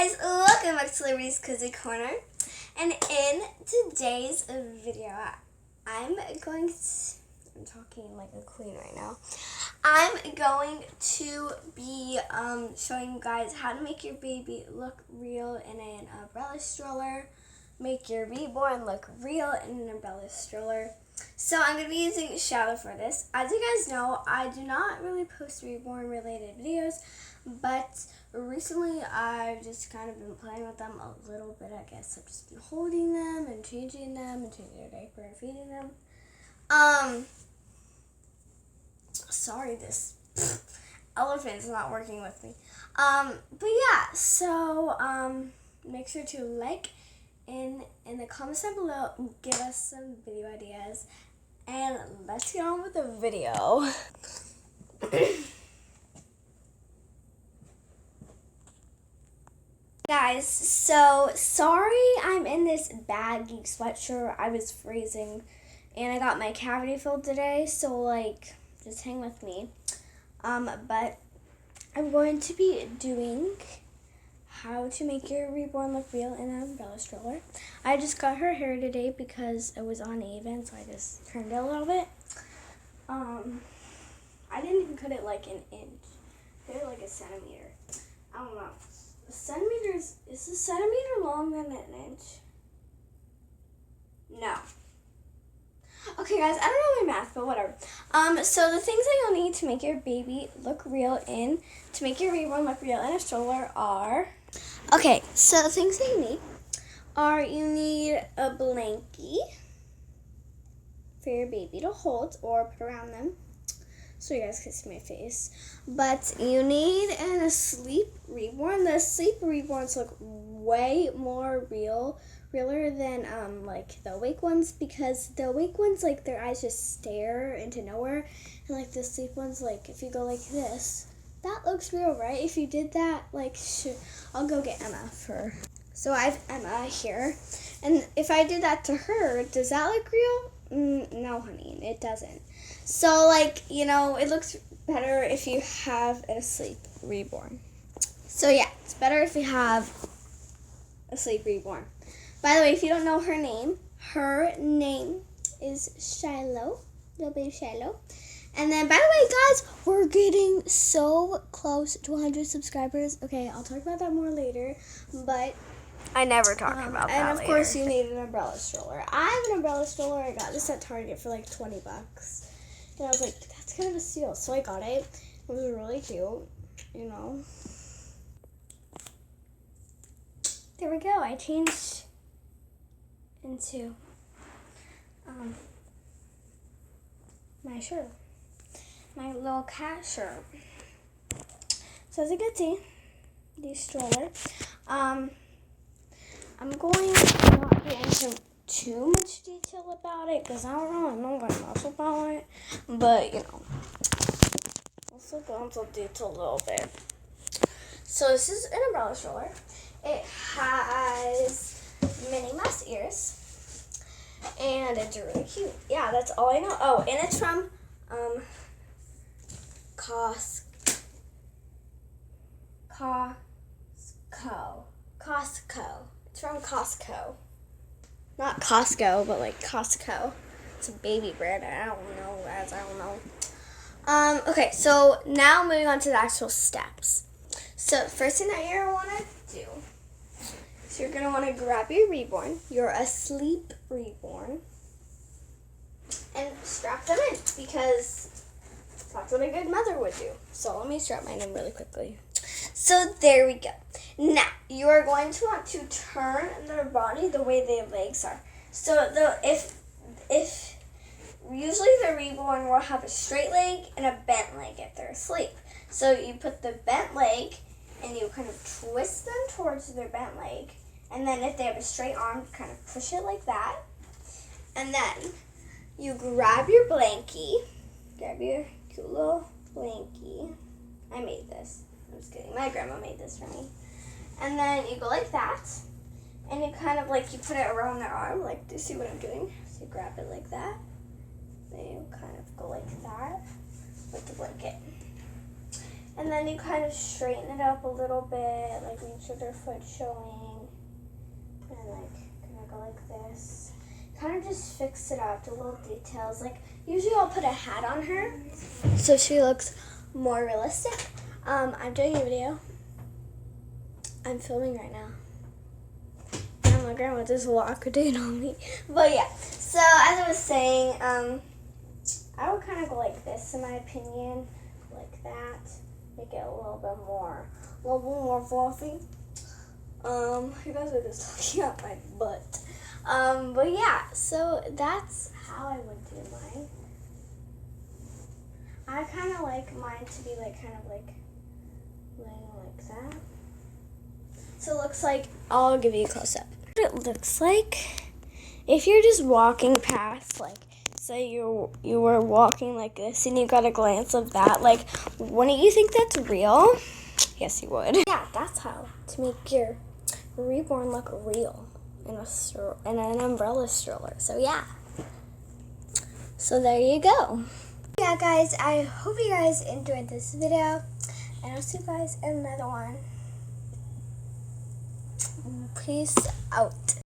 guys, welcome back to Celebrity's Cozy Corner. And in today's video, I'm talking like a queen right now. I'm going to be showing you guys how to make your baby look real in an umbrella stroller. Make your reborn look real in an umbrella stroller. So I'm going to be using Shadow for this. As you guys know, I do not really post reborn related videos, but recently I've just kind of been playing with them a little bit, I guess. I've just been holding them and changing their diaper and feeding them. Sorry, this elephant is not working with me. But yeah, so make sure to like in the comments down below, give us some video ideas, and let's get on with the video. Guys, so sorry I'm in this baggy sweatshirt. I was freezing and I got my cavity filled today, so like just hang with me. But I'm going to be doing how to make your reborn look real in an umbrella stroller. I just got her hair today because it was uneven, so I just turned it a little bit. I didn't even cut it like an inch. I cut it like a centimeter. I don't know. Is a centimeter longer than an inch? No. Okay guys, I don't know my math, but whatever. So the things that you'll need to make your baby look real to make your reborn look real in a stroller are, okay, so the things that you need are, you need a blankie for your baby to hold or put around them, so you guys can see my face. But you need a sleep reborn. The sleep reborns look way more realer than like the awake ones, because the awake ones, like, their eyes just stare into nowhere, and like the sleep ones, like if you go like this, that looks real, right? If you did that, like, I'll go get Emma for. So I have Emma here, and if I did that to her, does that look real? No, honey, it doesn't. So, like, you know, it looks better if you have a sleep reborn. So yeah, it's better if you have a sleep reborn. By the way, if you don't know her name is Shiloh, little baby Shiloh. And then, by the way, guys, we're getting so close to 100 subscribers. Okay, I'll talk about that more later, but I never talk about that. And of later. course, you need an umbrella stroller. I have an umbrella stroller. I got this at Target for like $20. And I was like, that's kind of a steal. So I got it. It was really cute, you know. There we go. I changed into my shirt. My little cat shirt. So as you can see, the stroller. I'm going to not get into too much detail about it because I don't really know very much about it. But, you know, let's go into detail a little bit. So this is an umbrella stroller. It has Minnie Mouse ears. And it's really cute. Yeah, that's all I know. Oh, and it's from Costco. It's from Costco. Not Costco, but like Costco. It's a baby brand. I don't know. Okay, so now moving on to the actual steps. So first thing that you're gonna want to do is you're gonna want to grab your reborn, your asleep reborn, and strap them in, because that's what a good mother would do. So let me strap mine in really quickly. So there we go. Now, you are going to want to turn their body the way their legs are. So if usually the reborn will have a straight leg and a bent leg if they're asleep. So you put the bent leg and you kind of twist them towards their bent leg. And then if they have a straight arm, kind of push it like that. And then you grab your blankie. Grab your cute little blankie. I made this. I'm just kidding. My grandma made this for me. And then you go like that. And you kind of like, you put it around their arm. Like, do you see what I'm doing? So you grab it like that. Then you kind of go like that with the blanket. And then you kind of straighten it up a little bit, like make sure their foot's showing. And like kind of go like this. Kind of just fix it up to little details. Like usually I'll put a hat on her so she looks more realistic. I'm doing a video. I'm filming right now. And my grandma just walked in on me. But yeah, so as I was saying, I would kind of go like this in my opinion. Like that. Make it a little bit more fluffy. You guys are just looking at my butt. But yeah, so that's how I would do mine. I kind of like mine to be like kind of like laying like that. So it looks like, I'll give you a close up. What it looks like, if you're just walking past, like say you were walking like this and you got a glance of that, like wouldn't you think that's real? Yes, you would. Yeah, that's how to make your reborn look real in an umbrella stroller. So yeah. So there you go. Yeah, guys, I hope you guys enjoyed this video, and I'll see you guys in another one. Peace out.